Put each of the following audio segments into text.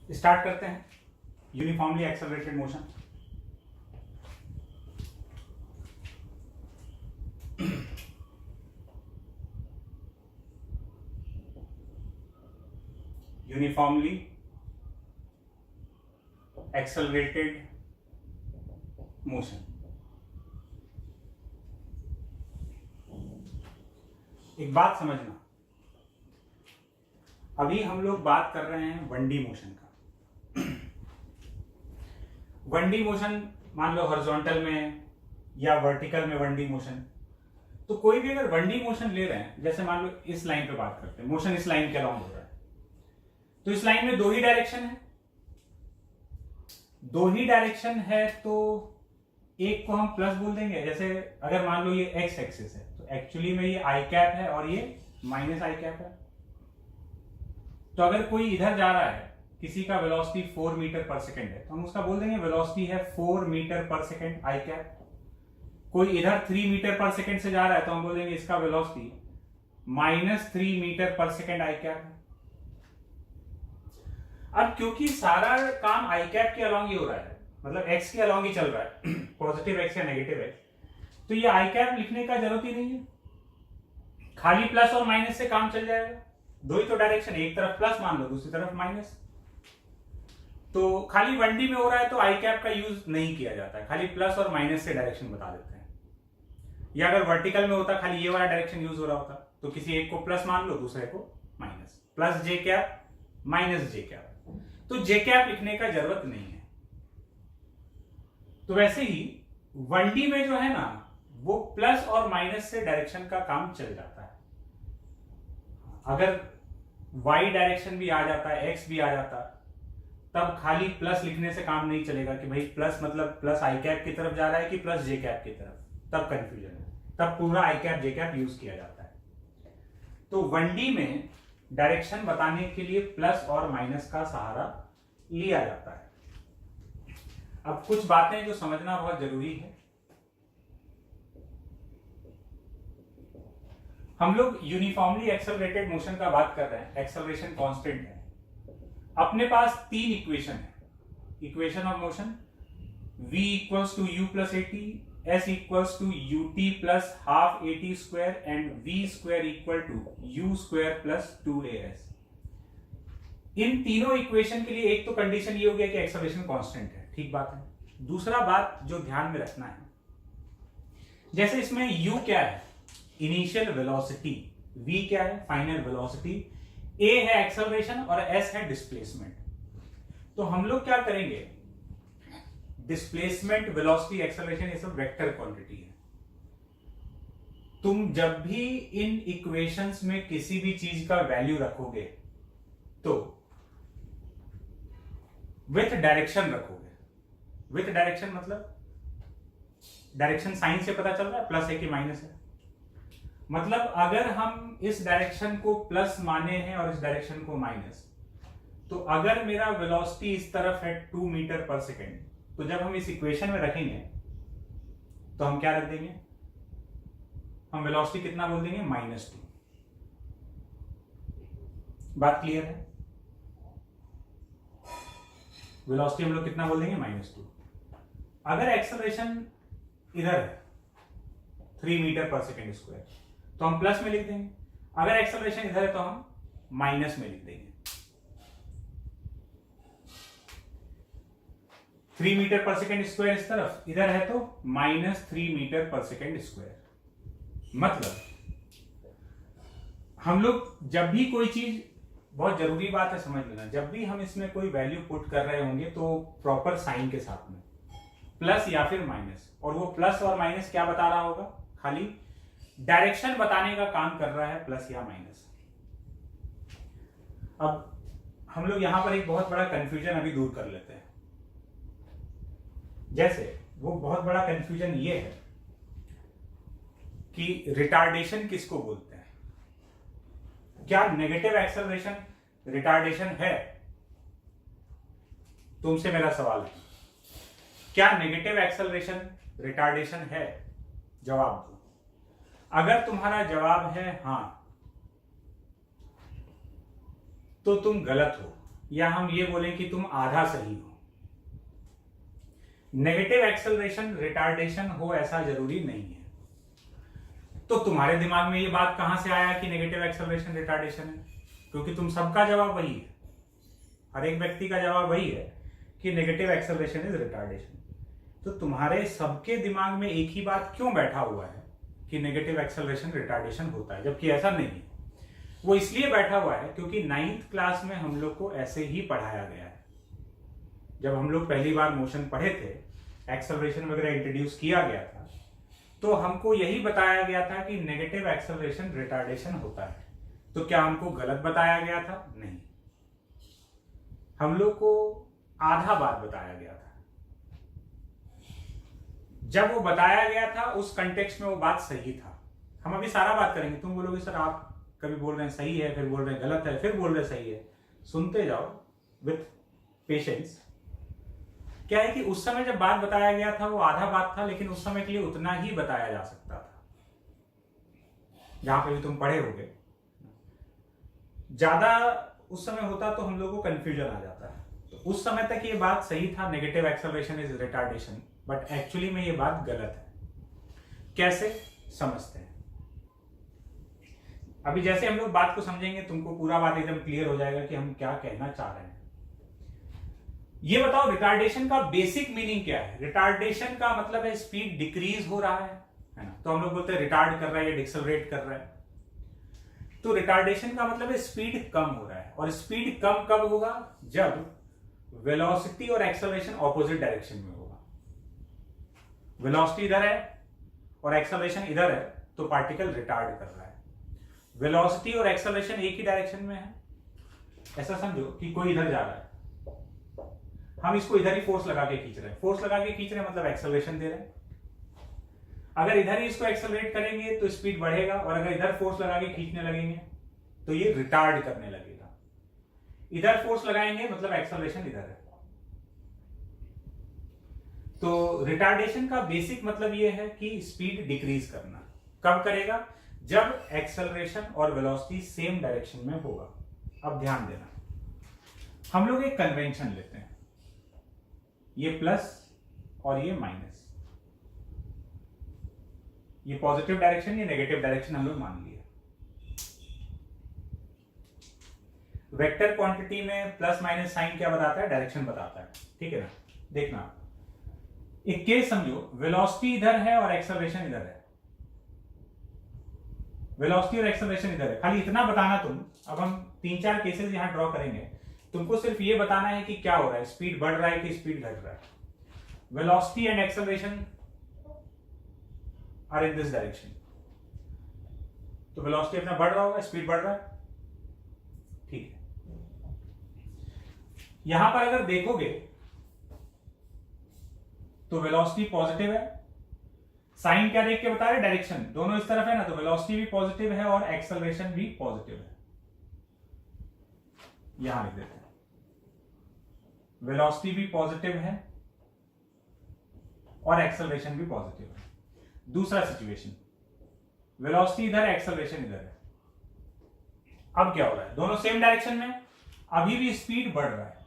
Start करते हैं uniformly accelerated motion. Uniformly accelerated motion. एक बात समझना, अभी हम लोग बात कर रहे हैं 1D मोशन का। 1D मोशन मान लो हॉरिजॉन्टल में या वर्टिकल में 1D मोशन। तो कोई भी अगर 1D मोशन ले रहे हैं, जैसे मान लो इस लाइन पे बात करते हैं, मोशन इस लाइन के अलाउंग हो रहा है, तो इस लाइन में दो ही डायरेक्शन है, तो एक को हम प्लस बोल देंगे। जैसे अगर मान लो ये एक्स एक्सिस है, तो एक्चुअली में ये आई कैप है और ये माइनस आई कैप है। तो अगर कोई इधर जा रहा है, किसी का वेलोसिटी 4 मीटर पर सेकेंड है, तो हम उसका बोल देंगे वेलोसिटी है 4 मीटर पर सेकेंड आई कैप। कोई इधर 3 मीटर पर सेकेंड से जा रहा है, तो हम बोल देंगे इसका वेलोसिटी -3 मीटर पर सेकेंड आई कैप है। अब क्योंकि सारा काम आई कैप के अलॉन्ग ही हो रहा है, मतलब एक्स के अलॉन्ग ही चल रहा है, पॉजिटिव एक्स या नेगेटिव एक्स, तो ये आई कैप लिखने का जरूरत ही नहीं है, खाली प्लस और माइनस से काम चल जाएगा। दो ही तो डायरेक्शन, एक तरफ प्लस मान लो, दूसरी तरफ माइनस। तो खाली 1D में हो रहा है तो आई कैप का यूज नहीं किया जाता है, खाली प्लस और माइनस से डायरेक्शन बता देते हैं। या अगर वर्टिकल में होता, खाली ये वाला डायरेक्शन यूज हो रहा होता, तो किसी एक को प्लस मान लो, दूसरे को माइनस, प्लस जे कैप माइनस जे कैप। तो जे कैप लिखने का जरूरत नहीं है। तो वैसे ही 1D में जो है ना, वो प्लस और माइनस से डायरेक्शन का काम चल जाता है। अगर y डायरेक्शन भी आ जाता है, x भी आ जाता, तब खाली प्लस लिखने से काम नहीं चलेगा कि भाई प्लस मतलब प्लस आई कैप की तरफ जा रहा है कि प्लस जे कैप की तरफ, तब कंफ्यूजन है। तब पूरा आई कैप जे कैप यूज किया जाता है। तो 1D में डायरेक्शन बताने के लिए प्लस और माइनस का सहारा लिया जाता है। अब कुछ बातें जो समझना बहुत जरूरी है। हम लोग यूनिफॉर्मली एक्सेलरेटेड मोशन का बात कर रहे हैं, एक्सेलरेशन कांस्टेंट है। अपने पास 3 इक्वेशन है। Equation of motion v equals to u plus a t, s equals to ut plus half a t square and v square equal to u square plus 2as। इन तीनों इक्वेशन के लिए एक तो कंडीशन ये हो गया कि एक्सेलरेशन कांस्टेंट है, ठीक बात है। दूसरा बात जो ध्यान में रखना है, जैसे इसमें u क्या है, इनिशियल वेलोसिटी, v क्या है, फाइनल वेलोसिटी, a है एक्सेलरेशन और s है डिस्प्लेसमेंट। तो हम लोग क्या करेंगे, डिस्प्लेसमेंट, वेलोसिटी, एक्सेलरेशन, ये सब वेक्टर क्वांटिटी है। तुम जब भी इन इक्वेशंस में किसी भी चीज का वैल्यू रखोगे तो विथ डायरेक्शन रखोगे। विथ डायरेक्शन मतलब डायरेक्शन साइन से पता चल रहा है, प्लस है कि माइनस है। मतलब अगर हम इस डायरेक्शन को प्लस माने हैं और इस डायरेक्शन को माइनस, तो अगर मेरा वेलोसिटी इस तरफ है 2 मीटर पर सेकेंड, तो जब हम इस इक्वेशन में रखेंगे तो हम क्या रख देंगे, हम वेलोसिटी कितना बोल देंगे, -2। बात क्लियर है? वेलोसिटी हम लोग कितना बोल देंगे, -2। अगर एक्सेलरेशन इधर है 3 मीटर पर सेकेंड स्क्वायर, तो हम प्लस में लिख देंगे। अगर एक्सेलरेशन इधर है तो हम माइनस में लिख देंगे। 3 मीटर पर सेकेंड स्क्वायर इस तरफ, इधर है तो -3 मीटर पर सेकेंड स्क्वायर। मतलब हम लोग जब भी कोई चीज, बहुत जरूरी बात है समझ लेना, जब भी हम इसमें कोई वैल्यू पुट कर रहे होंगे तो प्रॉपर साइन के साथ में, प्लस या फिर माइनस। और वो प्लस और माइनस क्या बता रहा होगा, खाली डायरेक्शन बताने का काम कर रहा है, प्लस या माइनस। अब हम लोग यहां पर एक बहुत बड़ा कंफ्यूजन अभी दूर कर लेते हैं। जैसे वो बहुत बड़ा कंफ्यूजन ये है कि रिटार्डेशन किसको बोलते हैं। क्या नेगेटिव एक्सेलरेशन रिटार्डेशन है? तुमसे मेरा सवाल है, क्या नेगेटिव एक्सेलरेशन रिटार्डेशन है? जवाब दो। अगर तुम्हारा जवाब है हां, तो तुम गलत हो। या हम ये बोलें कि तुम आधा सही हो। नेगेटिव एक्सेलरेशन रिटार्डेशन हो ऐसा जरूरी नहीं है। तो तुम्हारे दिमाग में ये बात कहां से आया कि नेगेटिव एक्सेलरेशन रिटार्डेशन है? क्योंकि तुम सबका जवाब वही है, हर एक व्यक्ति का जवाब वही है कि नेगेटिव एक्सेलरेशन इज रिटार्डेशन। तो तुम्हारे सबके दिमाग में एक ही बात क्यों बैठा हुआ है कि नेगेटिव एक्सेलरेशन रिटार्डेशन होता है, जबकि ऐसा नहीं है। वो इसलिए बैठा हुआ है क्योंकि 9th क्लास में हम लोग को ऐसे ही पढ़ाया गया है। जब हम लोग पहली बार मोशन पढ़े थे, एक्सेलरेशन वगैरह इंट्रोड्यूस किया गया था, तो हमको यही बताया गया था कि नेगेटिव एक्सेलरेशन रिटार्डेशन होता है। तो क्या हमको गलत बताया गया था? नहीं, हम लोग को आधा बात बताया गया था। जब वो बताया गया था उस कंटेक्स्ट में वो बात सही था। हम अभी सारा बात करेंगे, तुम बोलोगे सर आप कभी बोल रहे हैं सही है, फिर बोल रहे हैं गलत है, फिर बोल रहे हैं सही है। सुनते जाओ विथ पेशेंस। क्या है कि उस समय जब बात बताया गया था वो आधा बात था, लेकिन उस समय के लिए उतना ही बताया जा सकता था। जहां पे भी तुम पढ़े होगे, ज्यादा उस समय होता तो हम लोगों को कंफ्यूजन आ जाता है। तो उस समय तक ये बात सही था, negative acceleration is retardation, but actually में ये बात गलत है। कैसे समझते हैं? अभी जैसे हम लोग बात को समझेंगे तुमको पूरा बात एकदम क्लियर हो जाएगा कि हम क्या कहना चाह रहे हैं। ये बताओ रिटार्डेशन का बेसिक मीनिंग क्या है? रिटार्डेशन का मतलब है स्पीड डिक्रीज हो रहा है ना? तो हम लोग बोलते हैं रिटार्ड कर रहा है या डिक्सेलरेट कर रहा है। तो रिटार्डेशन का मतलब है स्पीड कम हो रहा है। और स्पीड कम कब होगा? जब वेलोसिटी और एक्सेलरेशन ऑपोजिट डायरेक्शन में होगा। वेलोसिटी इधर है और एक्सेलरेशन इधर है, तो पार्टिकल रिटार्ड कर रहा है। वेलोसिटी और एक्सेलरेशन एक ही डायरेक्शन में है। ऐसा समझो कि कोई इधर जा रहा है, हम इसको इधर ही फोर्स लगा के खींच रहे हैं। फोर्स लगा के खींच रहे हैं मतलब एक्सेलरेशन दे रहे हैं। अगर इधर ही इसको एक्सेलरेट करेंगे तो स्पीड बढ़ेगा, और अगर इधर फोर्स लगा के खींचने लगेंगे तो ये रिटार्ड करने लगेगा। इधर फोर्स लगाएंगे मतलब एक्सेलरेशन इधर है। तो रिटार्डेशन का बेसिक मतलब ये है कि स्पीड डिक्रीज करना। कब करेगा? जब एक्सेलरेशन और वेलोसिटी सेम डायरेक्शन में होगा। अब ध्यान देना, हम लोग एक कन्वेंशन लेते हैं, ये प्लस और ये माइनस, ये पॉजिटिव डायरेक्शन, ये नेगेटिव डायरेक्शन हम लोग मान लिया। वेक्टर क्वांटिटी में प्लस माइनस साइन क्या बताता है? डायरेक्शन बताता है, ठीक है ना? देखना, एक केस समझो, वेलोसिटी इधर है और एक्सेलरेशन इधर है। वेलोसिटी और एक्सेलरेशन इधर है, खाली इतना बताना तुम। अब हम 3-4 केसेस यहां ड्रॉ करेंगे, तुमको सिर्फ ये बताना है कि क्या हो रहा है, स्पीड बढ़ रहा है कि स्पीड घट रहा है। Velocity and acceleration are in this direction, तो वेलोसिटी अपना बढ़ रहा होगा, स्पीड बढ़ रहा है, ठीक है। यहां पर अगर देखोगे तो वेलोसिटी पॉजिटिव है, साइन क्या देख के बता रहे? डायरेक्शन, दोनों इस तरफ है ना, तो वेलोसिटी भी पॉजिटिव है और एक्सेलरेशन भी पॉजिटिव है। यहां लिख देते हैं, वेलोसिटी भी पॉजिटिव है और एक्सेलरेशन भी पॉजिटिव है। दूसरा सिचुएशन, वेलोसिटी इधर है, एक्सेलरेशन इधर है। अब क्या हो रहा है? दोनों सेम डायरेक्शन में, अभी भी स्पीड बढ़ रहा है।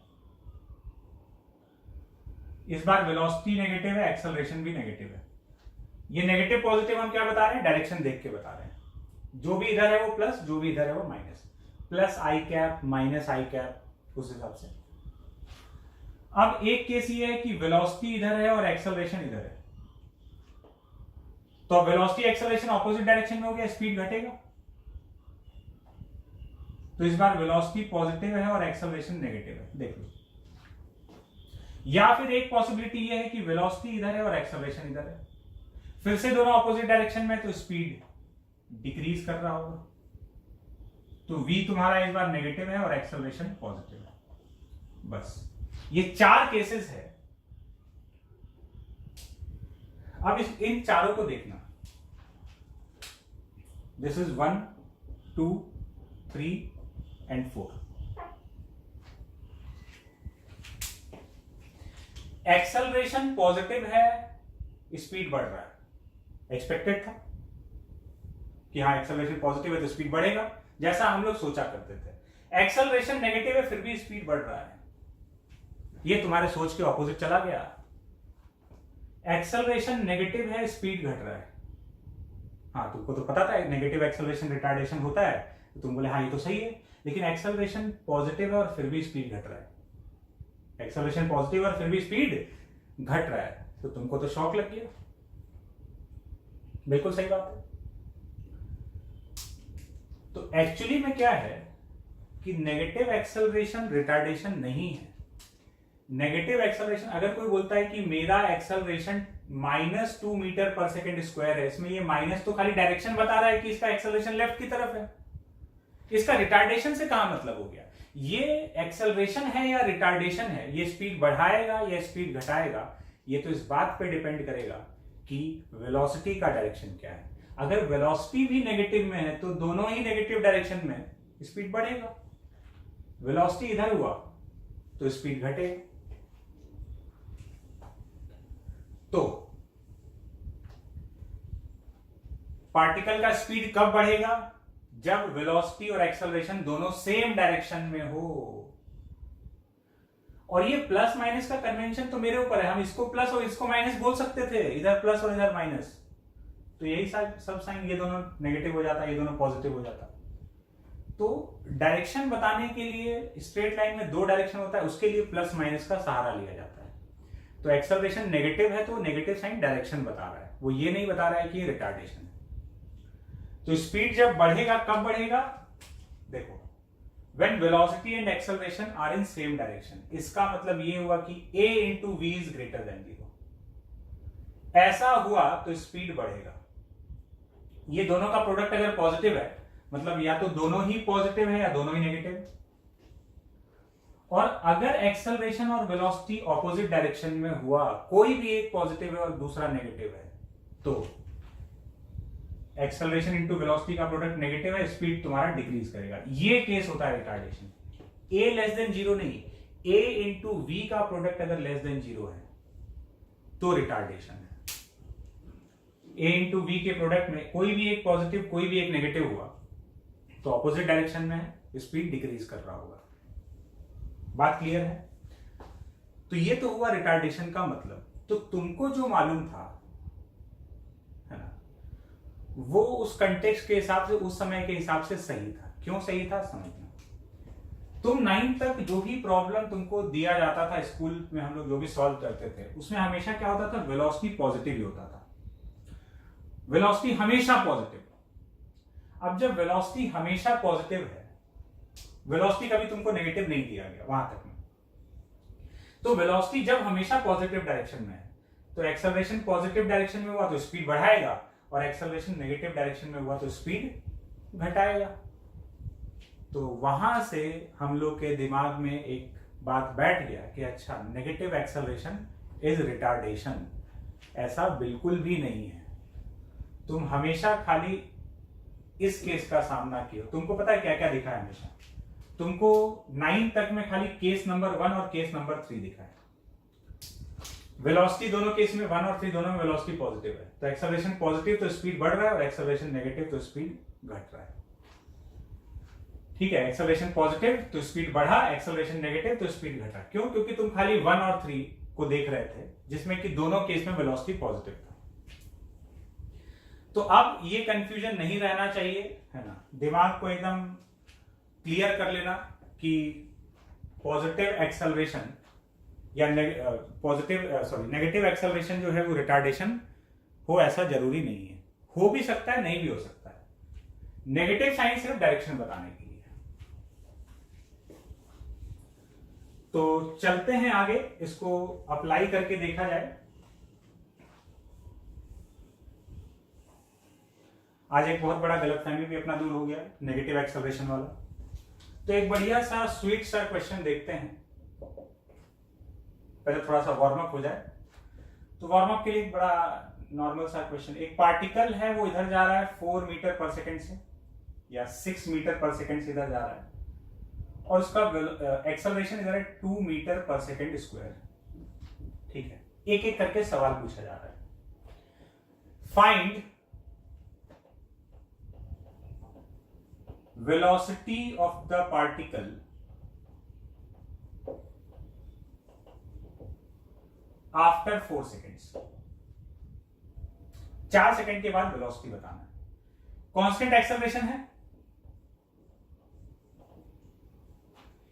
इस बार वेलोसिटी नेगेटिव है, एक्सेलरेशन भी नेगेटिव है। ये नेगेटिव पॉजिटिव हम क्या बता रहे हैं? डायरेक्शन देख के बता रहे हैं। जो भी इधर है वो प्लस, जो भी इधर है वो माइनस। प्लस आई कैप माइनस आई कैप, उस हिसाब से। अब एक केस ये है कि वेलोसिटी इधर है और एक्सेलरेशन इधर है, तो अब वेलोसिटी एक्सेलरेशन ऑपोजिट डायरेक्शन में हो गया, स्पीड घटेगा। तो इस बार वेलोसिटी पॉजिटिव है और एक्सेलरेशन नेगेटिव है, देख लो। या फिर एक पॉसिबिलिटी ये है कि वेलोसिटी इधर है और एक्सेलरेशन इधर है, फिर से दोनों ऑपोजिट डायरेक्शन में, तो स्पीड डिक्रीज कर रहा होगा। तो v तुम्हारा इस बार नेगेटिव है और एक्सेलरेशन पॉजिटिव है। बस ये 4 केसेस है। अब इन चारों को देखना, this is 1, 2, 3 and 4। Acceleration positive है, स्पीड बढ़ रहा है, एक्सपेक्टेड था कि हाँ एक्सेलरेशन पॉजिटिव है तो स्पीड बढ़ेगा, जैसा हम लोग सोचा करते थे। एक्सेलरेशन नेगेटिव है फिर भी स्पीड बढ़ रहा है, ये तुम्हारे सोच के ऑपोजिट चला गया। एक्सेलरेशन नेगेटिव है, स्पीड घट रहा है। हाँ, तुमको तो पता था नेगेटिव एक्सेलरेशन रिटार्डेशन होता है, तो तुम बोले हाँ ये तो सही है, लेकिन एक्सेलरेशन पॉजिटिव है और फिर भी स्पीड घट रहा है। एक्सेलरेशन पॉजिटिव और फिर भी स्पीड घट रहा है, तो तुमको तो शॉक लग गया। बिल्कुल सही बात है। तो एक्चुअली में क्या है कि नेगेटिव एक्सेलरेशन रिटार्डेशन नहीं है। नेगेटिव एक्सेलरेशन, अगर कोई बोलता है कि मेरा एक्सेलरेशन -2 मीटर पर सेकेंड स्क्वायर है, इसमें ये माइनस तो खाली डायरेक्शन बता रहा है कि इसका एक्सेलरेशन लेफ्ट की तरफ है, इसका रिटार्डेशन से कहां मतलब हो गया? ये एक्सेलरेशन है या रिटार्डेशन है, ये स्पीड बढ़ाएगा या स्पीड घटाएगा, ये तो इस बात पे डिपेंड करेगा कि वेलोसिटी का डायरेक्शन क्या है। अगर वेलोसिटी भी नेगेटिव में है तो दोनों ही नेगेटिव डायरेक्शन में स्पीड बढ़ेगा। वेलोसिटी इधर हुआ तो स्पीड घटेगा। तो पार्टिकल का स्पीड कब बढ़ेगा? जब वेलोसिटी और एक्सेलरेशन दोनों सेम डायरेक्शन में हो। और ये प्लस माइनस का कन्वेंशन तो मेरे ऊपर है, हम इसको प्लस और इसको माइनस बोल सकते थे, इधर प्लस और इधर माइनस, तो यही सब साइन, ये दोनों नेगेटिव हो जाता, ये दोनों पॉजिटिव हो जाता। तो डायरेक्शन बताने के लिए स्ट्रेट लाइन में 2 डायरेक्शन होता है, उसके लिए प्लस माइनस का सहारा लिया जाता है। तो एक्सेलरेशन नेगेटिव है तो नेगेटिव साइन डायरेक्शन बता रहा है, वो ये नहीं बता रहा है कि ये रिटार्डेशन है। तो स्पीड जब बढ़ेगा कब बढ़ेगा? देखो, when velocity and acceleration are in same direction, इसका मतलब ये हुआ कि a into v is greater than 0। ऐसा हुआ तो स्पीड बढ़ेगा। ये दोनों का प्रोडक्ट अगर पॉजिटिव है, मतलब या तो दोनों ही पॉजिटिव है या दोनों ही नेगेटिव। और अगर एक्सेलरेशन और वेलोसिटी ऑपोजिट डायरेक्शन में हुआ, कोई भी एक पॉजिटिव है और दूसरा नेगेटिव है, तो एक्सेलरेशन इंटू वेलोसिटी का प्रोडक्ट नेगेटिव है, स्पीड तुम्हारा डिक्रीज करेगा। ये केस होता है रिटार्डेशन। a लेस देन 0 नहीं, a इंटू v का प्रोडक्ट अगर लेस देन 0 है तो रिटार्डेशन है। a इंटू v के प्रोडक्ट में कोई भी एक पॉजिटिव कोई भी एक नेगेटिव हुआ तो ऑपोजिट डायरेक्शन में है, स्पीड डिक्रीज कर रहा होगा। बात क्लियर है? तो ये तो हुआ रिटार्डेशन का मतलब। तो तुमको जो मालूम था वो उस कंटेक्स्ट के हिसाब से, उस समय के हिसाब से सही था। क्यों सही था समझना। तुम 9 तक जो भी प्रॉब्लम तुमको दिया जाता था स्कूल में, हम लोग जो भी सॉल्व करते थे, उसमें हमेशा क्या होता था? वेलोसिटी पॉजिटिव ही होता था। वेलोसिटी हमेशा पॉजिटिव। अब जब वेलोसिटी हमेशा पॉजिटिव है, वेलोसिटी कभी तुमको नेगेटिव नहीं दिया गया वहां तक में, तो वेलोसिटी जब हमेशा पॉजिटिव डायरेक्शन में है तो एक्सेलरेशन पॉजिटिव डायरेक्शन में हुआ तो स्पीड बढ़ाएगा, और एक्सेलरेशन नेगेटिव डायरेक्शन में हुआ तो स्पीड घटाएगा। तो वहां से हम लोग के दिमाग में एक बात बैठ गया कि अच्छा, नेगेटिव एक्सेलरेशन इज रिटार्डेशन। ऐसा बिल्कुल भी नहीं है। तुम हमेशा खाली इस केस का सामना किया। तुमको पता है क्या क्या दिखा है? हमेशा तुमको 9 तक में खाली केस नंबर 1 और केस नंबर 3 दिखा है। वेलोसिटी दोनों केस में 1 और 3 दोनों में वेलोसिटी पॉजिटिव है, तो एक्सेलरेशन पॉजिटिव तो स्पीड बढ़ रहा है, और एक्सेलरेशन नेगेटिव तो स्पीड घट रहा है। ठीक है, एक्सेलरेशन पॉजिटिव तो स्पीड बढ़ा, एक्सेलरेशन नेगेटिव तो स्पीड घटा। क्यों? क्योंकि तुम खाली 1 और 3 को देख रहे थे, जिसमें कि दोनों केस में वेलोसिटी पॉजिटिव था। तो अब ये कंफ्यूजन नहीं रहना चाहिए, है ना। दिमाग को एकदम क्लियर कर लेना कि पॉजिटिव एक्सेलरेशन या नेगेटिव एक्सेलरेशन जो है वो रिटार्डेशन हो, ऐसा जरूरी नहीं है। हो भी सकता है, नहीं भी हो सकता है। नेगेटिव साइन सिर्फ डायरेक्शन बताने के लिए। तो चलते हैं आगे, इसको अप्लाई करके देखा जाए। आज एक बहुत बड़ा गलतफहमी भी अपना दूर हो गया, नेगेटिव एक्सेलरेशन वाला। तो एक बढ़िया सा स्वीट सा क्वेश्चन देखते हैं। पहले थोड़ा सा वार्म अप हो जाए। तो वार्म अप के लिए एक बड़ा नॉर्मल सा क्वेश्चन। एक पार्टिकल है, वो इधर जा रहा है 4 मीटर पर सेकेंड से, या 6 मीटर पर सेकेंड से इधर जा रहा है, और उसका एक्सेलरेशन इधर है 2 मीटर पर सेकेंड स्क्वायर। ठीक है, एक एक करके सवाल पूछा जा रहा है। Find velocity of the particle after 4 seconds. 4 second के बाद वेलोसिटी बताना है. कांस्टेंट एक्सेलरेशन है.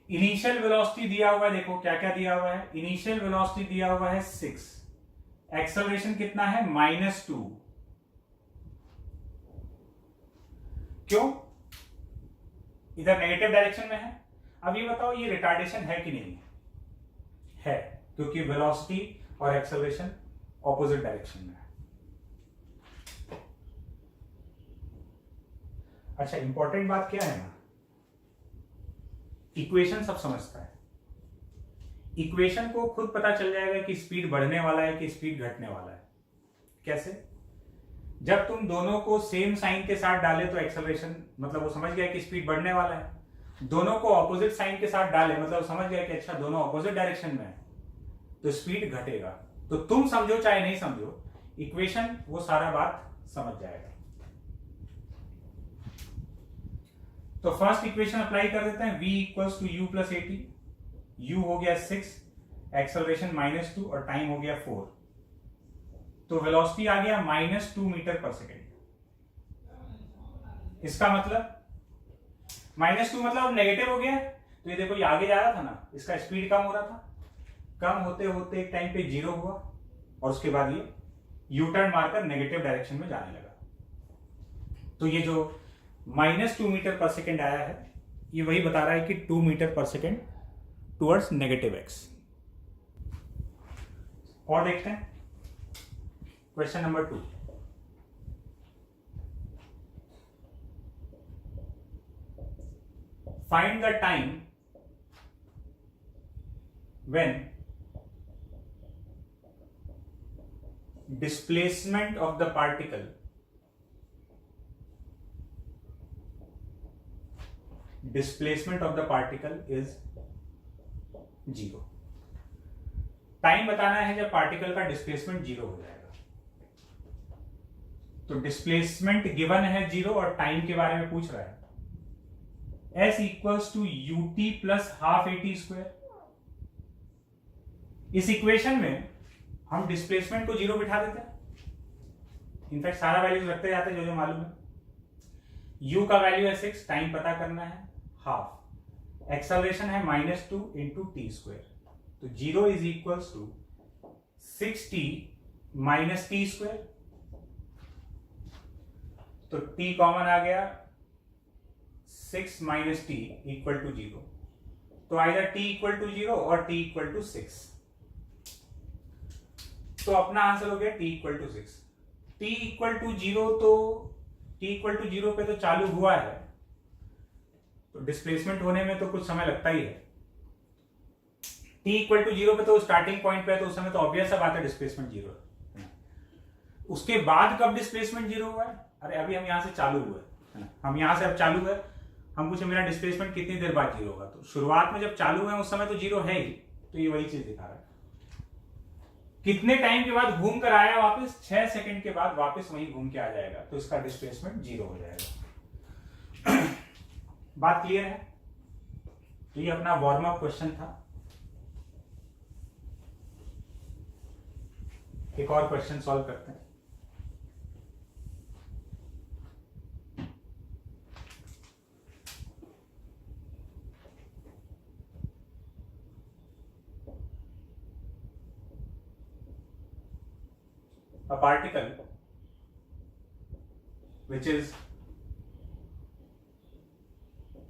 इनिशियल वेलोसिटी दिया हुआ है, देखो क्या क्या दिया हुआ है. इनिशियल वेलोसिटी दिया हुआ है 6, एक्सेलरेशन कितना है -2. क्यों? इधर नेगेटिव डायरेक्शन में है. अब ये बताओ ये रिटार्डेशन है कि नहीं है, क्योंकि वेलोसिटी और एक्सेलरेशन ऑपोजिट डायरेक्शन में है. अच्छा, इंपॉर्टेंट बात क्या है ना, इक्वेशन सब समझता है. इक्वेशन को खुद पता चल जाएगा कि स्पीड बढ़ने वाला है कि स्पीड घटने वाला है. कैसे? जब तुम दोनों को सेम साइन के साथ डाले तो एक्सेलरेशन, मतलब वो समझ गया कि स्पीड बढ़ने वाला है. दोनों को ऑपोजिट साइन के साथ डाले मतलब समझ गया कि अच्छा दोनों ऑपोजिट डायरेक्शन में है, तो स्पीड घटेगा. तो तुम समझो चाहे नहीं समझो, इक्वेशन वो सारा बात समझ जाएगा. तो फर्स्ट इक्वेशन अप्लाई कर देते हैं. v equals to u plus 80. u हो गया 6, एक्सेलरेशन -2 और टाइम हो गया 4. तो वेलोसिटी आ गया -2 मीटर पर सेकेंड. इसका मतलब -2 मतलब नेगेटिव हो गया. तो ये देखो ये आगे जा रहा था ना, इसका स्पीड कम हो रहा था. कम होते होते एक टाइम पे 0 हुआ और उसके बाद ये यू टर्न मारकर नेगेटिव डायरेक्शन में जाने लगा. तो ये जो -2 मीटर पर सेकेंड आया है, ये वही बता रहा है कि 2 मीटर पर सेकेंड टुवर्ड्स नेगेटिव x. और देखते हैं question number 2. Find the time when displacement of the particle is 0. Time बताना है जब पार्टिकल का डिस्प्लेसमेंट 0 हो जाएगा. तो डिस्प्लेसमेंट गिवन है 0 और टाइम के बारे में पूछ रहा है. s equals to ut plus half at square. इस इक्वेशन में हम डिस्प्लेसमेंट को 0 बिठा देते हैं. इनफैक्ट सारा वैल्यूज रखते जाते हैं जो जो मालूम है. u का वैल्यू है 6, टाइम पता करना है हाफ, एक्सेलरेशन है -2 इंटू टी स्क्वायर. तो 0 is equals to 6t minus T square. तो t कॉमन आ गया, 6 माइनस टी इक्वल टू 0. तो आइदर t इक्वल टू 0 और t इक्वल टू 6. तो अपना आंसर हो गया t equal to 6. t equal to 0, तो t इक्वल टू 0 पे तो चालू हुआ है, तो डिस्प्लेसमेंट होने में तो कुछ समय लगता ही है. t इक्वल टू 0 पे तो स्टार्टिंग पॉइंट पे है, तो उस समय तो ऑब्वियस सा बात है डिस्प्लेसमेंट 0 है. उसके बाद कब डिस्प्लेसमेंट 0 हुआ है? अरे अभी हम यहां से चालू हुए है ना, हम यहां से अब चालू है. हम पूछे मेरा डिस्प्लेसमेंट कितनी देर बाद 0 होगा, तो शुरुआत में जब चालू है उस समय तो 0 है ही. तो ये वही चीज दिखा रहा है. कितने टाइम के बाद घूम कर आया वापस? 6 सेकंड के बाद वापस वहीं घूम के आ जाएगा, तो इसका डिस्प्लेसमेंट 0 हो जाएगा. बात क्लियर है? तो ये अपना वार्म अप क्वेश्चन था. एक और क्वेश्चन सॉल्व करते हैं. A particle which is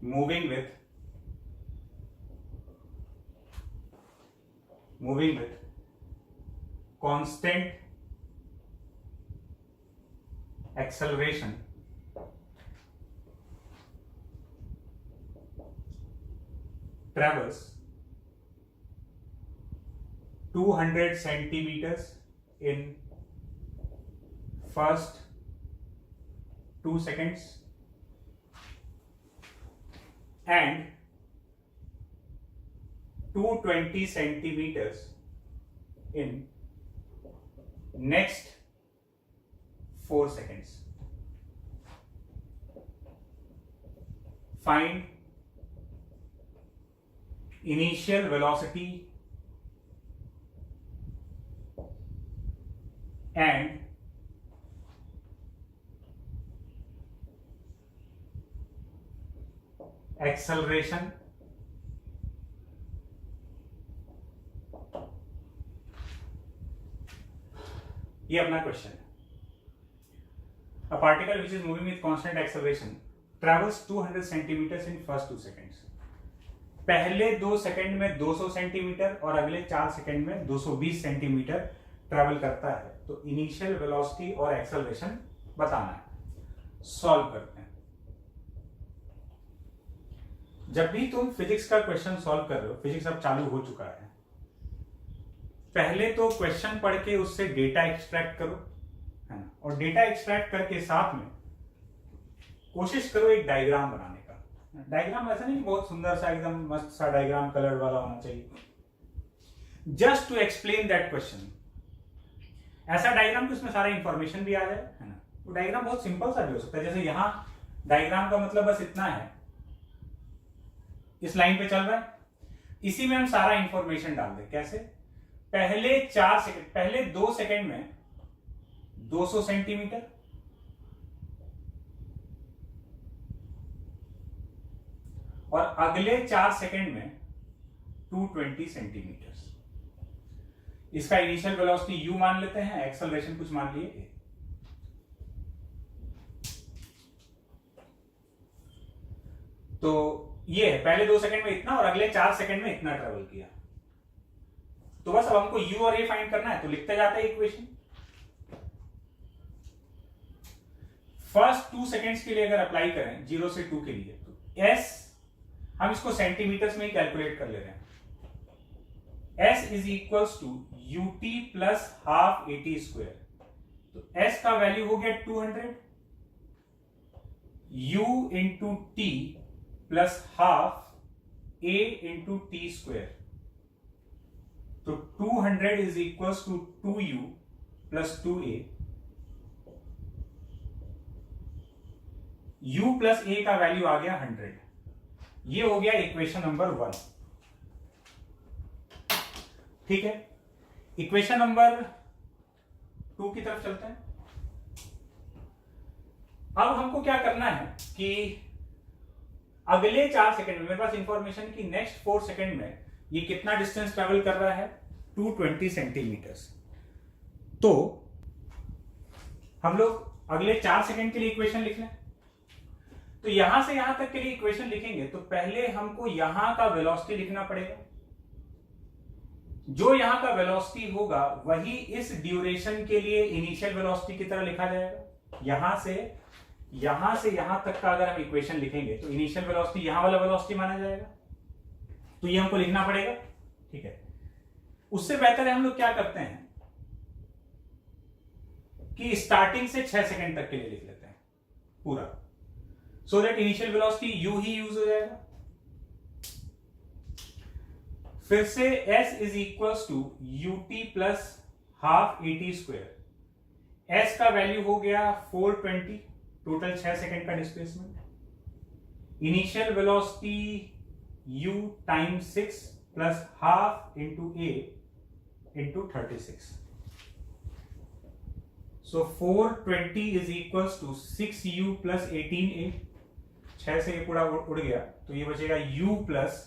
moving with constant acceleration travels 200 centimeters in first 2 seconds and 220 centimeters in next 4 seconds. Find initial velocity and acceleration ये अपना क्वेश्चन है। A particle which is moving with constant acceleration travels 200 centimeters in first 2 seconds. पहले 2 second में 200 centimetre और अगले 4 second में 220 centimetre travel करता है। तो इनिशियल वेलोसिटी और एक्सेलरेशन बताना है। सॉल्व करते हैं। जब भी तुम फिजिक्स का क्वेश्चन सॉल्व कर रहे हो, फिजिक्स अब चालू हो चुका है, पहले तो क्वेश्चन पढ़ के उससे डेटा एक्सट्रैक्ट करो, है ना, और डेटा एक्सट्रैक्ट करके साथ में कोशिश करो एक डायग्राम बनाने का। डायग्राम ऐसा नहीं बहुत सुंदर सा एकदम मस्त सा डायग्राम कलर वाला होना चाहिए, just to explain that question. ऐसा डायग्राम कि उसमें सारा इंफॉर्मेशन भी आ जाए, है ना। तो डायग्राम बहुत सिंपल सा भी हो सकता है, जैसे यहां डायग्राम का मतलब बस इतना है, इस लाइन पे चल रहा है, इसी में हम सारा इंफॉर्मेशन डाल दें। कैसे? पहले 4 सेकंड, पहले 2 सेकंड में 200 सेंटीमीटर, और अगले 4 सेकंड में 220 सेंटीमीटर। इसका इनिशियल वेलोसिटी u मान लेते हैं, एक्सेलरेशन कुछ मान लिए a। तो ये है पहले 2 सेकंड में इतना और अगले 4 सेकंड में इतना ट्रेवल किया। तो बस अब हमको u और a फाइंड करना है, तो लिखते जाते हैं इक्वेशन। फर्स्ट 2 सेकंड्स के लिए अगर अप्लाई करें 0 से 2 के लिए, तो s हम इसको सेंटीमीटर्स में ही कैलकुलेट कर ले रहे हैं। s is equals to ut plus half at square. तो s का वैल्यू हो गया 200, u into t plus half a into T square. तो 200 is equals to 2u plus 2a। u plus a का वैल्यू आ गया 100। ये हो गया इक्वेशन नंबर 1। ठीक है, इक्वेशन नंबर 2 की तरफ चलते हैं। अब हमको क्या करना है कि अगले 4 सेकंड में, मेरे पास इंफॉर्मेशन की नेक्स्ट 4 सेकंड में ये कितना डिस्टेंस ट्रेवल कर रहा है, 220 सेंटीमीटर्स। तो हम लोग अगले 4 सेकंड के लिए इक्वेशन लिख लें। तो यहां से यहां तक के लिए इक्वेशन लिखेंगे तो पहले हमको यहां का वेलोसिटी लिखना पड़ेगा। जो यहां का वेलोसिटी होगा वही इस ड्यूरेशन के लिए इनिशियल वेलोसिटी की तरह लिखा जाएगा। यहां से यहां तक का अगर हम इक्वेशन लिखेंगे तो इनिशियल वेलोसिटी यहां वाला वेलोसिटी माना जाएगा। तो ये हमको लिखना पड़ेगा। ठीक है, उससे बेहतर है हम लोग क्या करते हैं कि स्टार्टिंग से 6 सेकंड तक के लिए लिख लेते हैं पूरा, so that initial velocity u ही यूज हो जाएगा। फिर से s is equals to ut plus half at square. s का वैल्यू हो गया 420, टोटल 6 सेकंड का displacement. Initial velocity u times 6 plus half into a into 36। So 420 is equals to 6u plus 18a। 6 से ये पूरा उड़ गया तो ये बचेगा u plus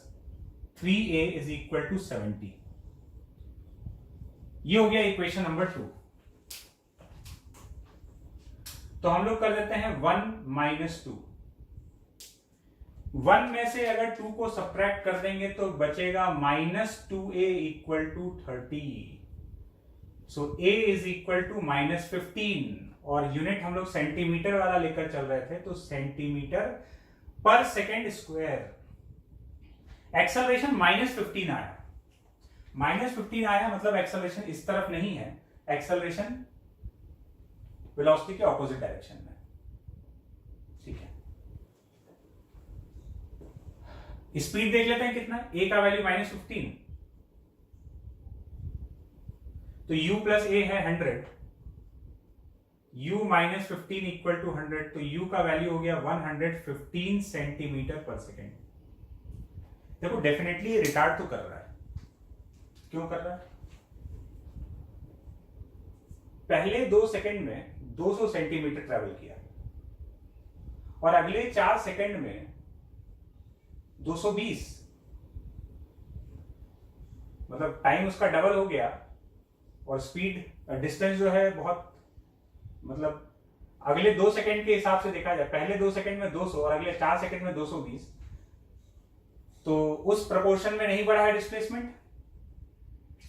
3a is equal to 70। ये हो गया इक्वेशन नंबर 2। तो हम लोग कर देते हैं 1 माइनस 2। 1 में से अगर 2 को सब्ट्रैक्ट कर देंगे तो बचेगा minus 2a equal to 30। So a is equal to minus 15 और यूनिट हम लोग सेंटीमीटर वाला लेकर चल रहे थे, तो सेंटीमीटर पर सेकेंड स्क्वायर। एक्सेलरेशन माइनस 15 आया, माइनस 15 आया मतलब एक्सेलरेशन इस तरफ नहीं है, एक्सेलरेशन वेलोसिटी के ऑपोजिट डायरेक्शन में। ठीक है, स्पीड देख लेते हैं कितना है। a का वैल्यू माइनस 15, तो u प्लस a है 100, u माइनस 15 इक्वल टू 100, तो u का वैल्यू हो गया 115 सेंटीमीटर पर सेकेंड। देखो डेफिनेटली रिटार्ड तो कर रहा है। क्यों कर रहा है? पहले 2 सेकेंड में 200 सेंटीमीटर ट्रेवल किया और अगले 4 सेकेंड में 220, मतलब टाइम उसका डबल हो गया और स्पीड डिस्टेंस जो है बहुत, मतलब अगले 2 सेकेंड के हिसाब से देखा जाए, पहले 2 सेकेंड में 200 और अगले 4 सेकेंड में 220, तो उस प्रपोर्शन में नहीं बढ़ा है डिस्प्लेसमेंट।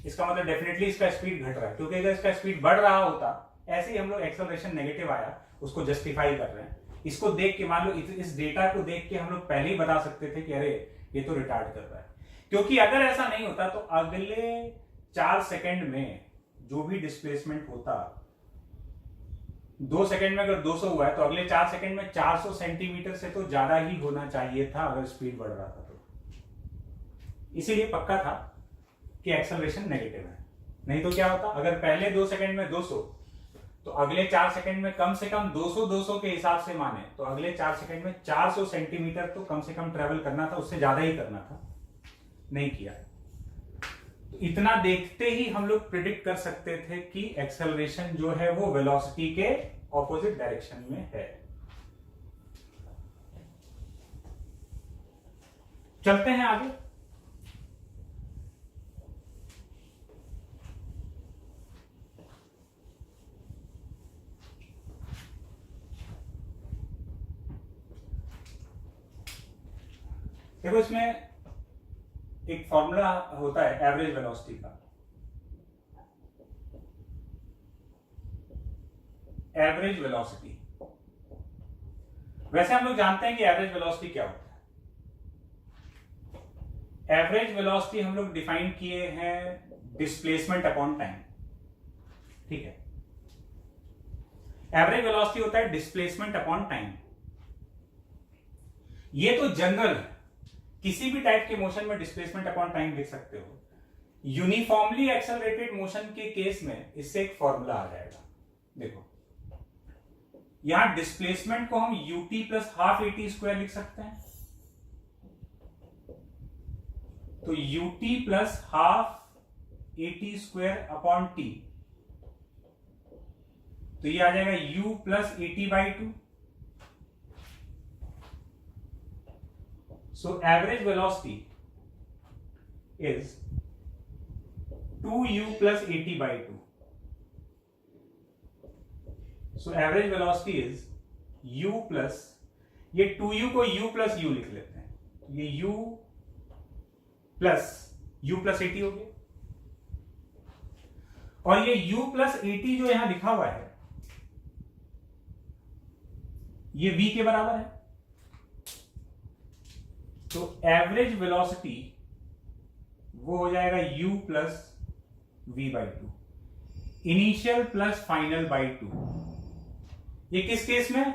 इसका मतलब डेफिनेटली इसका स्पीड घट रहा है, क्योंकि अगर इसका स्पीड बढ़ रहा होता, ऐसे ही हम लोग एक्सेलरेशन नेगेटिव आया उसको जस्टिफाई कर रहे हैं। इसको देख के, मान लो इस डेटा को देख के हम लोग पहले ही बता सकते थे कि अरे ये तो रिटार्ड कर रहा है, क्योंकि अगर ऐसा नहीं होता तो अगले 4 सेकेंड में जो भी डिस्प्लेसमेंट होता, 2 सेकेंड में अगर 200 हुआ है तो अगले 4 सेकेंड में 400 सेंटीमीटर से तो ज्यादा ही होना चाहिए था अगर स्पीड बढ़ रहा था तो। इसीलिए पक्का था कि एक्सेलरेशन नेगेटिव है। नहीं तो क्या होता, अगर पहले 2 सेकेंड में 200 तो अगले 4 सेकेंड में कम से कम 200 के हिसाब से माने तो अगले 4 सेकेंड में 400 सेंटीमीटर तो कम से कम ट्रेवल करना था, उससे ज्यादा ही करना था, नहीं किया। तो इतना देखते ही हम लोग प्रिडिक्ट कर सकते थे कि एक्सेलरेशन जो है वो वेलोसिटी के ऑपोजिट डायरेक्शन में है। चलते हैं आगे। देखो इसमें एक फॉर्मूला होता है एवरेज वेलोसिटी का। एवरेज वेलोसिटी, वैसे हम लोग जानते हैं कि एवरेज वेलोसिटी क्या होता है। एवरेज वेलोसिटी हम लोग डिफाइन किए हैं डिस्प्लेसमेंट अपॉन टाइम, ठीक है। एवरेज वेलोसिटी होता है डिस्प्लेसमेंट अपॉन टाइम। ये तो जनरल है, किसी भी टाइप के मोशन में डिस्प्लेसमेंट अपॉन टाइम लिख सकते हो। यूनिफॉर्मली एक्सेलरेटेड मोशन के केस में इससे एक फॉर्मूला आ जाएगा। देखो यहां डिस्प्लेसमेंट को हम ut plus half a t square लिख सकते हैं, तो ut plus half a t square upon T, तो ये आ जाएगा u plus eighty by 2। So average velocity is 2u plus 80 by 2. So average velocity is u plus, ये 2u को u plus u लिख लेते हैं, ये u plus 80 हो गया, और ये u plus 80 जो यहां लिखा हुआ है ये v के बराबर है। तो एवरेज वेलोसिटी वो हो जाएगा u plus V by 2, initial plus final by 2। ये किस केस में?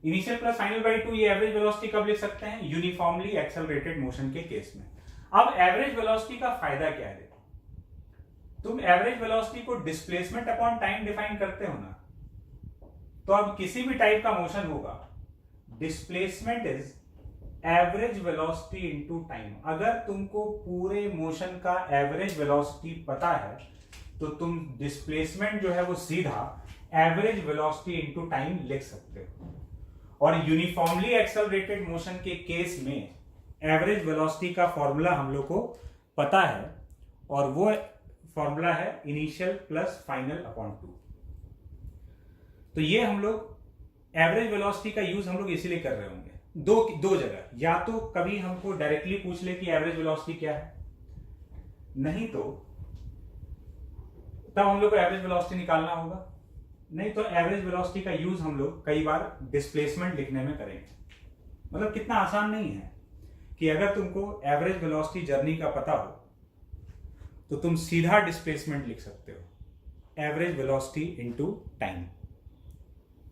Initial plus final by 2। ये एवरेज वेलोसिटी कब लिख सकते हैं? यूनिफॉर्मली एक्सेलरेटेड मोशन के केस में। अब एवरेज वेलोसिटी का फायदा क्या है? देखो, तुम एवरेज वेलोसिटी को डिस्प्लेसमेंट अपॉन टाइम डिफाइन करते हो ना, तो अब किसी भी टाइप का मोशन होगा, displacement is average velocity into time. अगर तुमको पूरे मोशन का एवरेज वेलोसिटी पता है तो तुम डिस्प्लेसमेंट जो है वो सीधा एवरेज वेलोसिटी इनटू टाइम लिख सकते हो। और यूनिफॉर्मली एक्सेलरेटेड मोशन के केस में एवरेज वेलोसिटी का फॉर्मूला हम लोग को पता है, और वो फॉर्मूला है इनिशियल प्लस फाइनल अपॉन 2। तो ये हम लोग एवरेज वेलोसिटी का यूज हम लोग इसीलिए कर रहे होंगे दो जगह। या तो कभी हमको डायरेक्टली पूछ ले कि एवरेज वेलोसिटी क्या है, नहीं तो तब हम लोग को एवरेज वेलोसिटी निकालना होगा, नहीं तो एवरेज वेलोसिटी का यूज हम लोग कई बार डिस्प्लेसमेंट लिखने में करेंगे। मतलब कितना आसान नहीं है कि अगर तुमको एवरेज वेलोसिटी जर्नी का पता हो तो तुम सीधा डिस्प्लेसमेंट लिख सकते हो, एवरेज वेलोसिटी इनटू टाइम।